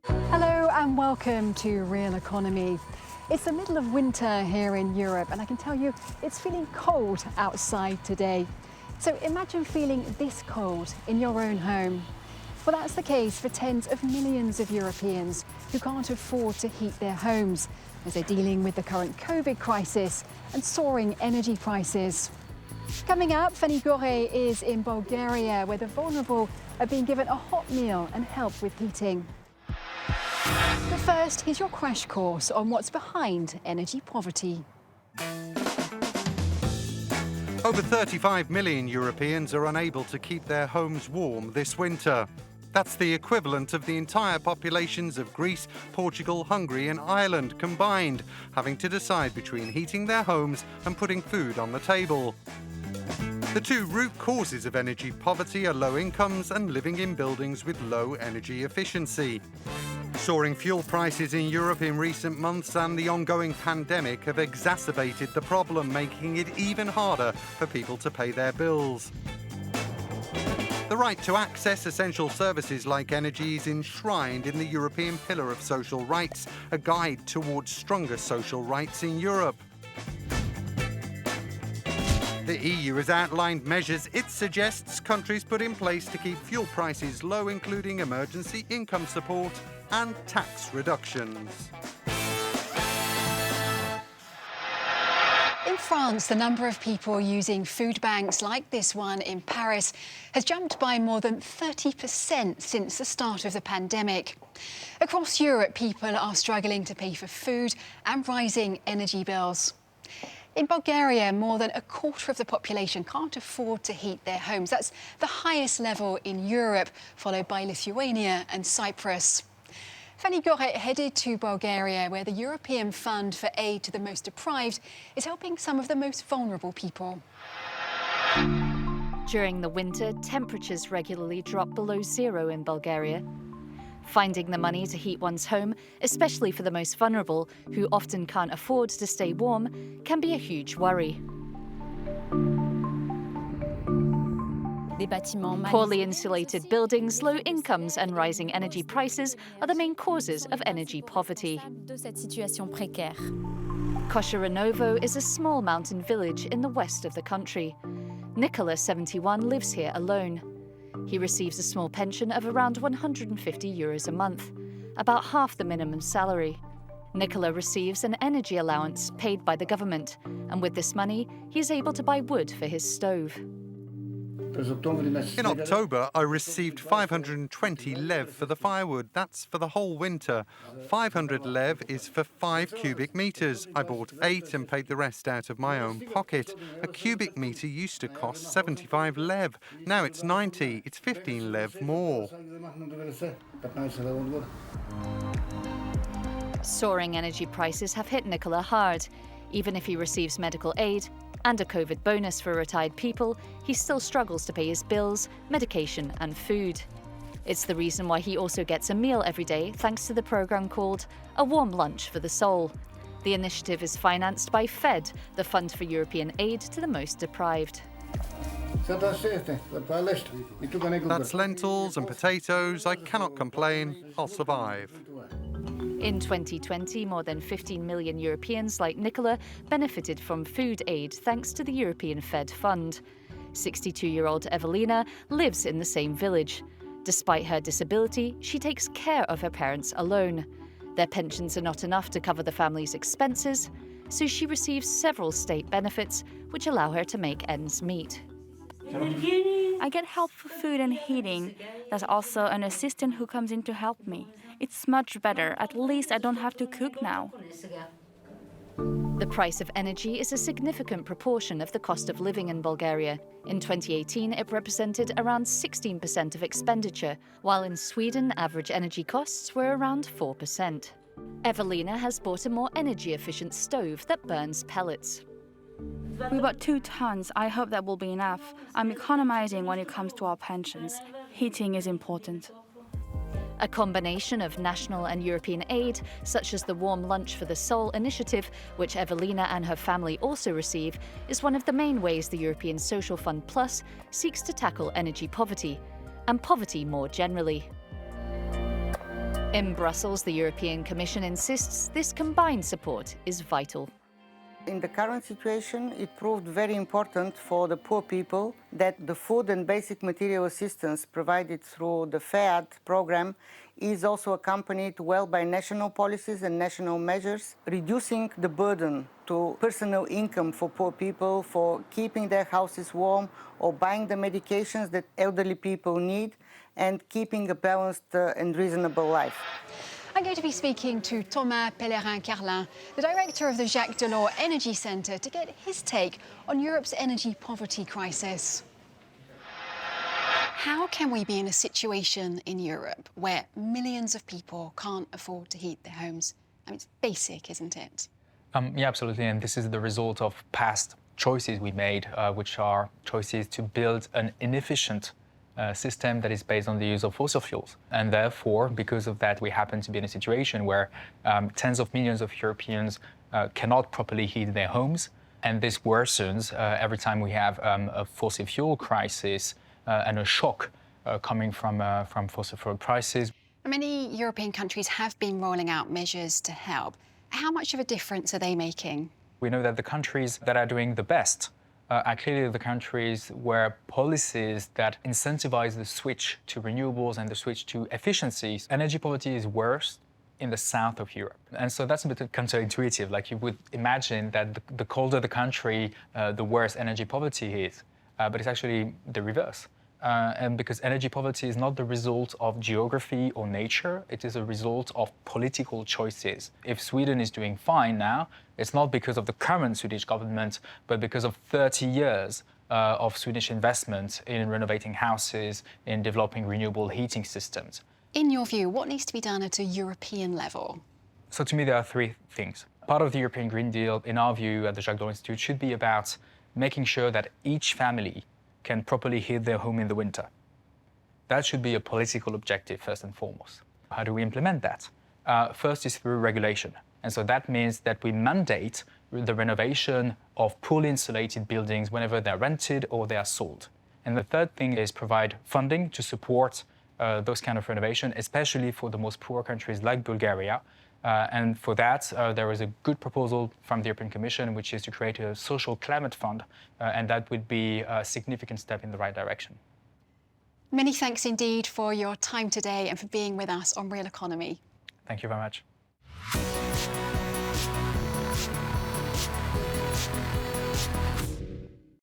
Hello and welcome to Realeconomy. It's the middle of winter here in Europe and I can tell you it's feeling cold outside today. So imagine feeling this cold in your own home. Well, that's the case for tens of millions of Europeans who can't afford to heat their homes as they're dealing with the current COVID crisis and soaring energy prices. Coming up, Fanny Gore is in Bulgaria where the vulnerable are being given a hot meal and help with heating. But first, here's your crash course on what's behind energy poverty. Over 35 million Europeans are unable to keep their homes warm this winter. That's the equivalent of the entire populations of Greece, Portugal, Hungary and Ireland combined, having to decide between heating their homes and putting food on the table. The two root causes of energy poverty are low incomes and living in buildings with low energy efficiency. Soaring fuel prices in Europe in recent months and the ongoing pandemic have exacerbated the problem, making it even harder for people to pay their bills. The right to access essential services like energy is enshrined in the European Pillar of Social Rights, a guide towards stronger social rights in Europe. The EU has outlined measures it suggests countries put in place to keep fuel prices low, including emergency income support and tax reductions. In France, the number of people using food banks like this one in Paris has jumped by more than 30% since the start of the pandemic. Across Europe, people are struggling to pay for food and rising energy bills. In Bulgaria, more than a quarter of the population can't afford to heat their homes. That's the highest level in Europe, followed by Lithuania and Cyprus. Fanny Gore headed to Bulgaria, where the European Fund for Aid to the Most Deprived is helping some of the most vulnerable people. During the winter, temperatures regularly drop below zero in Bulgaria. Finding the money to heat one's home, especially for the most vulnerable, who often can't afford to stay warm, can be a huge worry. Poorly insulated buildings, low incomes and rising energy prices are the main causes of energy poverty. Koshiranovo is a small mountain village in the west of the country. Nicola, 71, lives here alone. He receives a small pension of around €150 a month, about half the minimum salary. Nicola receives an energy allowance paid by the government, and with this money, he is able to buy wood for his stove. In October, I received 520 lev for the firewood. That's for the whole winter. 500 lev is for 5 cubic meters. I bought 8 and paid the rest out of my own pocket. A cubic meter used to cost 75 lev. Now it's 90. It's 15 lev more. Soaring energy prices have hit Nicola hard. Even if he receives medical aid and a COVID bonus for retired people, he still struggles to pay his bills, medication and food. It's the reason why he also gets a meal every day thanks to the programme called A Warm Lunch for the Soul. The initiative is financed by FED, the Fund for European Aid to the Most Deprived. That's lentils and potatoes. I cannot complain. I'll survive. In 2020, more than 15 million Europeans like Nicola benefited from food aid thanks to the European Fed Fund. 62-year-old Evelina lives in the same village. Despite her disability, she takes care of her parents alone. Their pensions are not enough to cover the family's expenses, so she receives several state benefits which allow her to make ends meet. I get help for food and heating. There's also an assistant who comes in to help me. It's much better. At least I don't have to cook now. The price of energy is a significant proportion of the cost of living in Bulgaria. In 2018, it represented around 16% of expenditure, while in Sweden, average energy costs were around 4%. Evelina has bought a more energy-efficient stove that burns pellets. We bought 2 tons. I hope that will be enough. I'm economizing when it comes to our pensions. Heating is important. A combination of national and European aid, such as the Warm Lunch for the Soul initiative, which Evelina and her family also receive, is one of the main ways the European Social Fund Plus seeks to tackle energy poverty. and poverty more generally. In Brussels, the European Commission insists this combined support is vital. In the current situation, it proved very important for the poor people that the food and basic material assistance provided through the FEAD program is also accompanied well by national policies and national measures, reducing the burden to personal income for poor people, for keeping their houses warm or buying the medications that elderly people need, and keeping a balanced and reasonable life. I'm going to be speaking to Thomas Pellerin-Carlin, the director of the Jacques Delors Energy Centre, to get his take on Europe's energy poverty crisis. How can we be in a situation in Europe where millions of people can't afford to heat their homes? I mean, it's basic, isn't it? Yeah, absolutely. And this is the result of past choices we made, which are choices to build an inefficient system that is based on the use of fossil fuels. And therefore, because of that, we happen to be in a situation where tens of millions of Europeans cannot properly heat their homes. And this worsens every time we have a fossil fuel crisis and a shock coming from fossil fuel prices. Many European countries have been rolling out measures to help. How much of a difference are they making? We know that the countries that are doing the best are clearly the countries where policies that incentivize the switch to renewables and the switch to efficiencies. Energy poverty is worse in the south of Europe. And so that's a bit counterintuitive. Like you would imagine that the colder the country, the worse energy poverty is. But it's actually the reverse. And because energy poverty is not the result of geography or nature, it is a result of political choices. If Sweden is doing fine now, it's not because of the current Swedish government, but because of 30 years of Swedish investment in renovating houses, in developing renewable heating systems. In your view, what needs to be done at a European level? So to me, there are three things. Part of the European Green Deal, in our view at the Jacques Delors Institute, should be about making sure that each family can properly heat their home in the winter. That should be a political objective, first and foremost. How do we implement that? First is through regulation. And so that means that we mandate the renovation of poorly insulated buildings whenever they're rented or they are sold. And the third thing is provide funding to support those kind of renovation, especially for the most poor countries like Bulgaria. And for that, there is a good proposal from the European Commission, which is to create a social climate fund, and that would be a significant step in the right direction. Many thanks indeed for your time today and for being with us on Real Economy. Thank you very much.